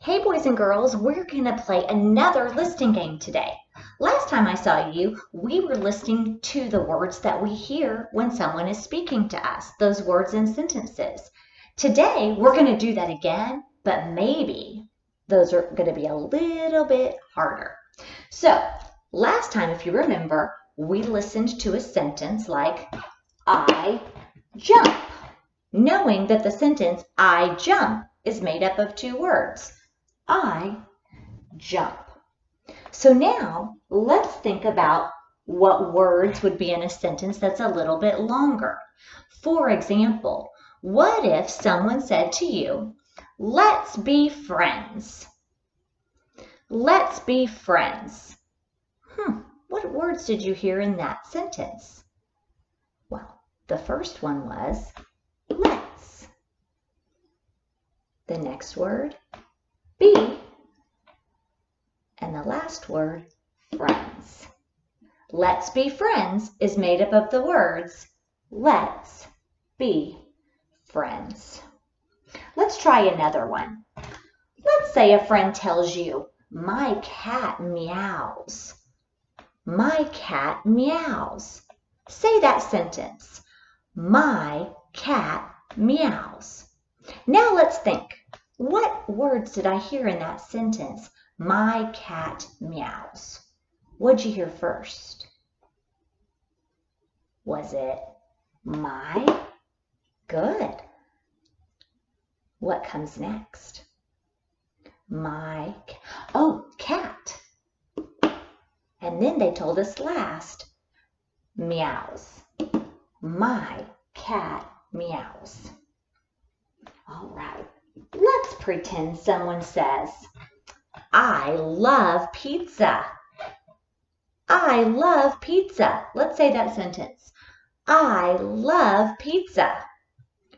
Hey boys and girls, we're going to play another listening game today. Last time I saw you, we were listening to the words that we hear when someone is speaking to us, those words and sentences. Today, we're going to do that again, but maybe those are going to be a little bit harder. So, last time, if you remember, we listened to a sentence like, I jump, knowing that the sentence, I jump, is made up of two words. I jump. So now let's think about what words would be in a sentence that's a little bit longer. For example, what if someone said to you, let's be friends? Let's be friends. What words did you hear in that sentence? Well, the first one was let's. The next word, be, and the last word, friends. Let's be friends is made up of the words, let's be friends. Let's try another one. Let's say a friend tells you, my cat meows. My cat meows. Say that sentence, my cat meows. Now let's think. What words did I hear in that sentence? My cat meows. What'd you hear first? Was it my? Good. What comes next? My, cat. And then they told us last, meows. My cat meows. All right. Let's pretend someone says, I love pizza. I love pizza. Let's say that sentence. I love pizza.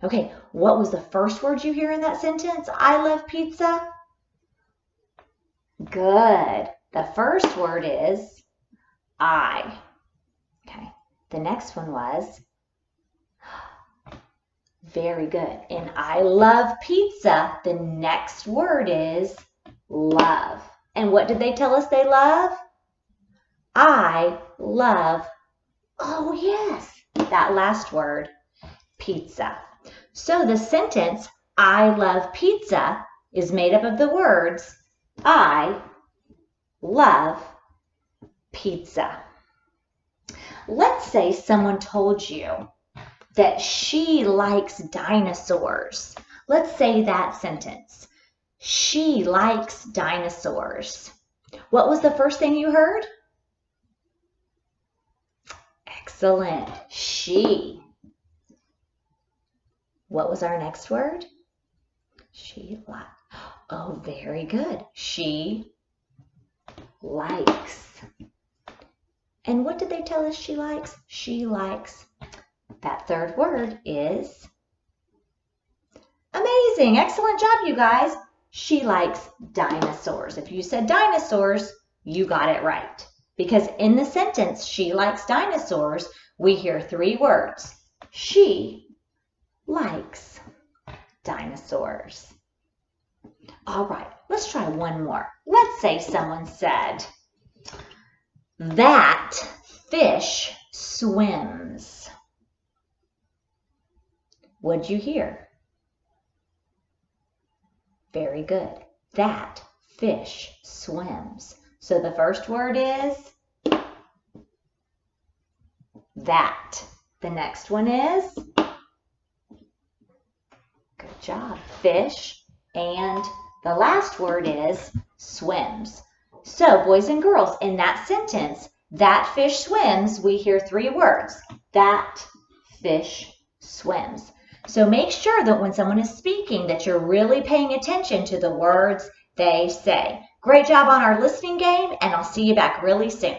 Okay, what was the first word you hear in that sentence? I love pizza. Good. The first word is I. Okay, the next one was very good. And I love pizza. The next word is love. And what did they tell us they love? I love, oh yes, that last word, pizza. So the sentence, I love pizza, is made up of the words, I love pizza. Let's say someone told you that she likes dinosaurs. Let's say that sentence. She likes dinosaurs. What was the first thing you heard? Excellent. She. What was our next word? She likes. Oh, very good. She likes. And what did they tell us she likes? She likes. That third word is amazing. Excellent job, you guys. She likes dinosaurs. If you said dinosaurs, you got it right. Because in the sentence, she likes dinosaurs, we hear three words. She likes dinosaurs. All right, let's try one more. Let's say someone said, that fish swims. What'd you hear? Very good. That fish swims. So the first word is that. The next one is, good job, fish. And the last word is swims. So boys and girls, in that sentence, that fish swims, we hear three words. That fish swims. So make sure that when someone is speaking that you're really paying attention to the words they say. Great job on our listening game, and I'll see you back really soon.